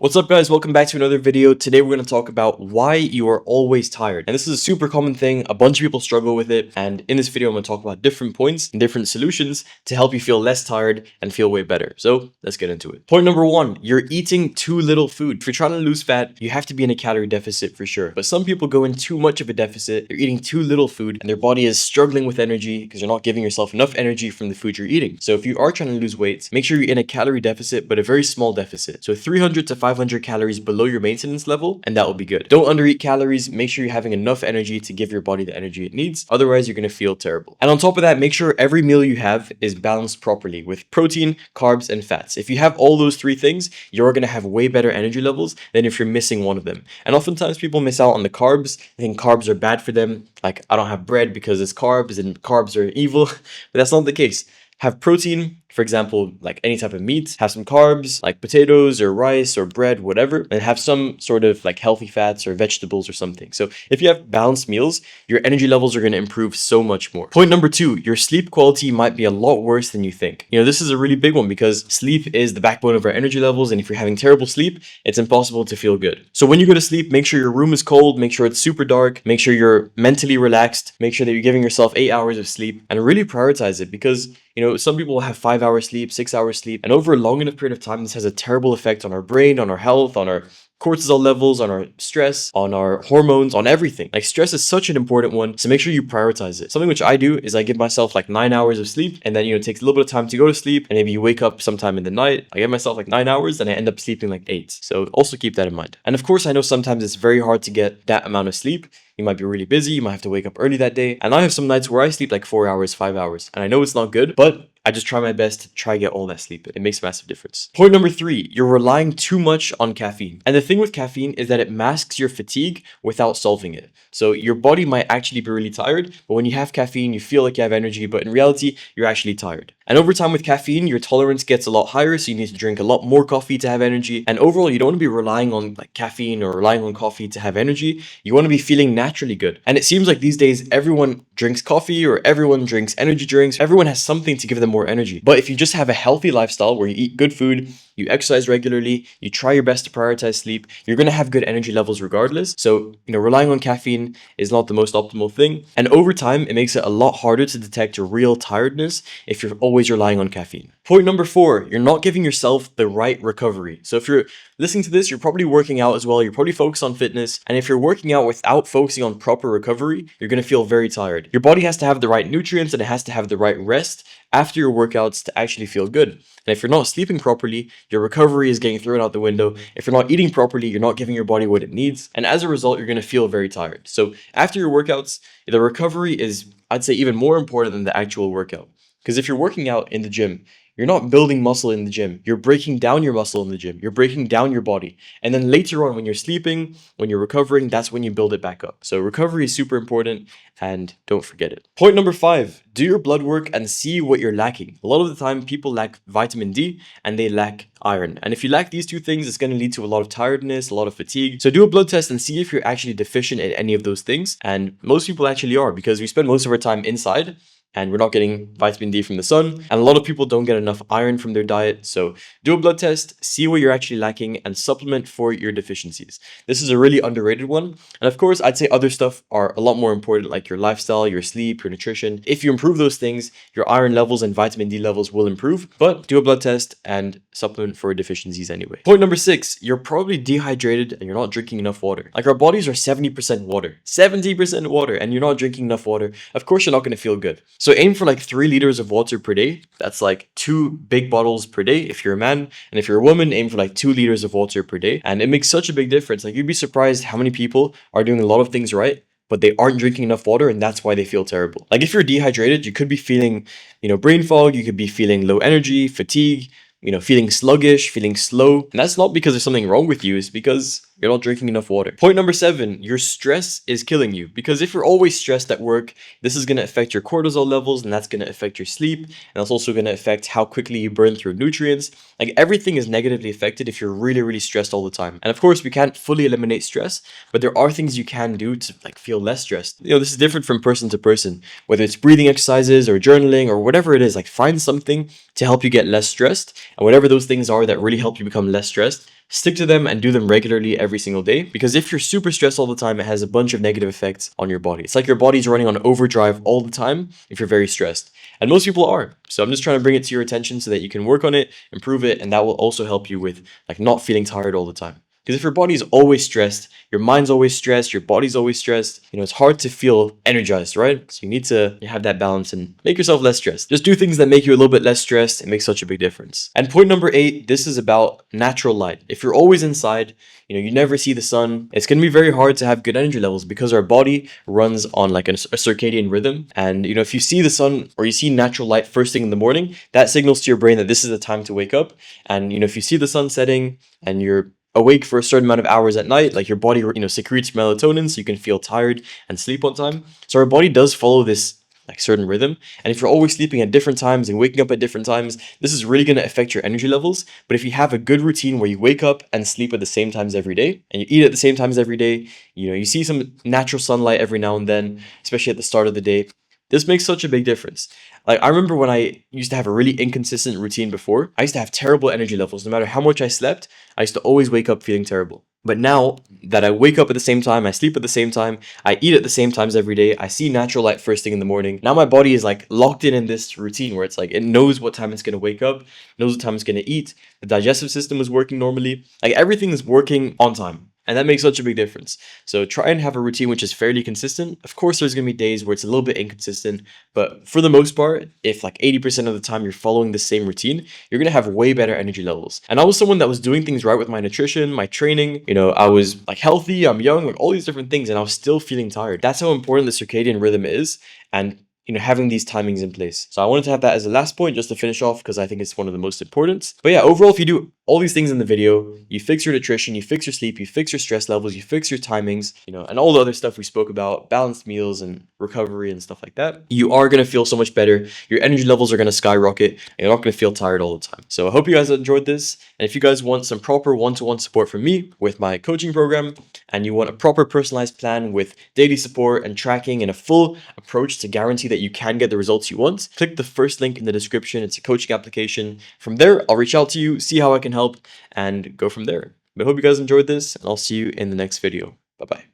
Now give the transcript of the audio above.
What's up guys, welcome back to another video. Today we're going to talk about why you are always tired. And this is a super common thing, a bunch of people struggle with it, and in this video I'm going to talk about different points and different solutions to help you feel less tired and feel way better. So let's get into it. Point number one, you're eating too little food. If you're trying to lose fat, you have to be in a calorie deficit for sure. But some people go in too much of a deficit, they're eating too little food and their body is struggling with energy because you're not giving yourself enough energy from the food you're eating. So if you are trying to lose weight, make sure you're in a calorie deficit, but a very small deficit. So 300 to 500 calories below your maintenance level, and that will be good. Don't undereat calories. Make sure you're having enough energy to give your body the energy it needs. Otherwise, you're going to feel terrible. And on top of that, make sure every meal you have is balanced properly with protein, carbs, and fats. If you have all those three things, you're going to have way better energy levels than if you're missing one of them. And oftentimes people miss out on the carbs. I think carbs are bad for them. Like, I don't have bread because it's carbs and carbs are evil, but that's not the case. Have protein, for example, like any type of meat, have some carbs like potatoes or rice or bread, whatever, and have some sort of like healthy fats or vegetables or something. So if you have balanced meals, your energy levels are going to improve so much more. Point number two, your sleep quality might be a lot worse than you think. This is a really big one because sleep is the backbone of our energy levels. And if you're having terrible sleep, it's impossible to feel good. So when you go to sleep, make sure your room is cold, make sure it's super dark, make sure you're mentally relaxed, make sure that you're giving yourself 8 hours of sleep and really prioritize it because some people will have 5 hours sleep, 6 hours sleep, and over a long enough period of time, this has a terrible effect on our brain, on our health, on our cortisol levels, on our stress, on our hormones, on everything. Like, stress is such an important one, so make sure you prioritize it. Something which I do is I give myself like 9 hours of sleep, and then it takes a little bit of time to go to sleep, and maybe you wake up sometime in the night. I give myself like 9 hours, and I end up sleeping like 8. So also keep that in mind. And of course, I know sometimes it's very hard to get that amount of sleep. You might be really busy, you might have to wake up early that day. And I have some nights where I sleep like 4 hours, 5 hours. And I know it's not good, but I just try my best to try get all that sleep in. It makes a massive difference. Point number three, you're relying too much on caffeine. And the thing with caffeine is that it masks your fatigue without solving it. So your body might actually be really tired, but when you have caffeine, you feel like you have energy, but in reality, you're actually tired. And over time with caffeine, your tolerance gets a lot higher, so you need to drink a lot more coffee to have energy. And overall, you don't want to be relying on like caffeine or relying on coffee to have energy. You want to be feeling naturally good. And it seems like these days, everyone drinks coffee or everyone drinks energy drinks. Everyone has something to give them more energy. But if you just have a healthy lifestyle where you eat good food, you exercise regularly, you try your best to prioritize sleep, you're going to have good energy levels regardless. So, relying on caffeine is not the most optimal thing. And over time, it makes it a lot harder to detect your real tiredness if you're always relying on caffeine. Point number four, you're not giving yourself the right recovery. So if you're listening to this, you're probably working out as well. You're probably focused on fitness. And if you're working out without focusing on proper recovery, you're going to feel very tired. Your body has to have the right nutrients and it has to have the right rest after your workouts to actually feel good. And if you're not sleeping properly, your recovery is getting thrown out the window. If you're not eating properly, you're not giving your body what it needs. And as a result, you're going to feel very tired. So after your workouts, the recovery is, I'd say, even more important than the actual workout. Because if you're working out in the gym, you're not building muscle in the gym. You're breaking down your muscle in the gym. You're breaking down your body. And then later on, when you're sleeping, when you're recovering, that's when you build it back up. So recovery is super important and don't forget it. Point number five, do your blood work and see what you're lacking. A lot of the time, people lack vitamin D and they lack iron. And if you lack these two things, it's going to lead to a lot of tiredness, a lot of fatigue. So do a blood test and see if you're actually deficient in any of those things. And most people actually are, because we spend most of our time inside and we're not getting vitamin D from the sun. And a lot of people don't get enough iron from their diet. So do a blood test, see what you're actually lacking, and supplement for your deficiencies. This is a really underrated one. And of course, I'd say other stuff are a lot more important, like your lifestyle, your sleep, your nutrition. If you improve those things, your iron levels and vitamin D levels will improve. But do a blood test and supplement for deficiencies anyway. Point number six, you're probably dehydrated and you're not drinking enough water. Like, our bodies are 70% water, 70% water, and you're not drinking enough water. Of course, you're not going to feel good. So aim for like 3 liters of water per day. That's like 2 big bottles per day if you're a man. And if you're a woman, aim for like 2 liters of water per day. And it makes such a big difference. Like, you'd be surprised how many people are doing a lot of things right, but they aren't drinking enough water, and that's why they feel terrible. Like, if you're dehydrated, you could be feeling, brain fog, you could be feeling low energy, fatigue, feeling sluggish, feeling slow. And that's not because there's something wrong with you, it's because you're not drinking enough water. Point number 7, your stress is killing you. Because if you're always stressed at work, this is going to affect your cortisol levels, and that's going to affect your sleep. And that's also going to affect how quickly you burn through nutrients. Like, everything is negatively affected if you're really, really stressed all the time. And of course, we can't fully eliminate stress, but there are things you can do to feel less stressed. This is different from person to person, whether it's breathing exercises or journaling or whatever it is. Like, find something to help you get less stressed And whatever those things are that really help you become less stressed, stick to them and do them regularly every single day. Because if you're super stressed all the time, it has a bunch of negative effects on your body. It's like your body's running on overdrive all the time if you're very stressed. And most people are. So I'm just trying to bring it to your attention so that you can work on it, improve it, and that will also help you with like not feeling tired all the time. Because if your body's always stressed, your mind's always stressed, your body's always stressed, it's hard to feel energized, right? So you need to have that balance and make yourself less stressed. Just do things that make you a little bit less stressed. It makes such a big difference. And point number 8, this is about natural light. If you're always inside, you never see the sun, it's going to be very hard to have good energy levels because our body runs on like a circadian rhythm. And, if you see the sun or you see natural light first thing in the morning, that signals to your brain that this is the time to wake up. And, if you see the sun setting and you're awake for a certain amount of hours at night, like your body, secretes melatonin so you can feel tired and sleep on time. So our body does follow this like certain rhythm. And if you're always sleeping at different times and waking up at different times, this is really going to affect your energy levels. But if you have a good routine where you wake up and sleep at the same times every day, and you eat at the same times every day, you see some natural sunlight every now and then, especially at the start of the day, this makes such a big difference. Like, I remember when I used to have a really inconsistent routine before, I used to have terrible energy levels. No matter how much I slept, I used to always wake up feeling terrible. But now that I wake up at the same time, I sleep at the same time, I eat at the same times every day, I see natural light first thing in the morning. Now my body is like locked in this routine where it's like it knows what time it's going to wake up, knows what time it's going to eat. The digestive system is working normally. Like, everything is working on time. And that makes such a big difference. So try and have a routine which is fairly consistent. Of course, there's going to be days where it's a little bit inconsistent, but for the most part, if like 80% of the time you're following the same routine, you're going to have way better energy levels. And I was someone that was doing things right with my nutrition, my training. I was like healthy, I'm young, like all these different things, and I was still feeling tired. That's how important the circadian rhythm is. And having these timings in place. So I wanted to have that as the last point just to finish off because I think it's one of the most important. But yeah, overall, if you do all these things in the video, you fix your nutrition, you fix your sleep, you fix your stress levels, you fix your timings, and all the other stuff we spoke about, balanced meals and recovery and stuff like that, you are going to feel so much better. Your energy levels are going to skyrocket and you're not going to feel tired all the time. So I hope you guys enjoyed this. And if you guys want some proper one-to-one support from me with my coaching program, and you want a proper personalized plan with daily support and tracking and a full approach to guarantee that you can get the results you want, click the first link in the description. It's a coaching application. From there, I'll reach out to you, see how I can help, and go from there. But I hope you guys enjoyed this, and I'll see you in the next video. Bye-bye.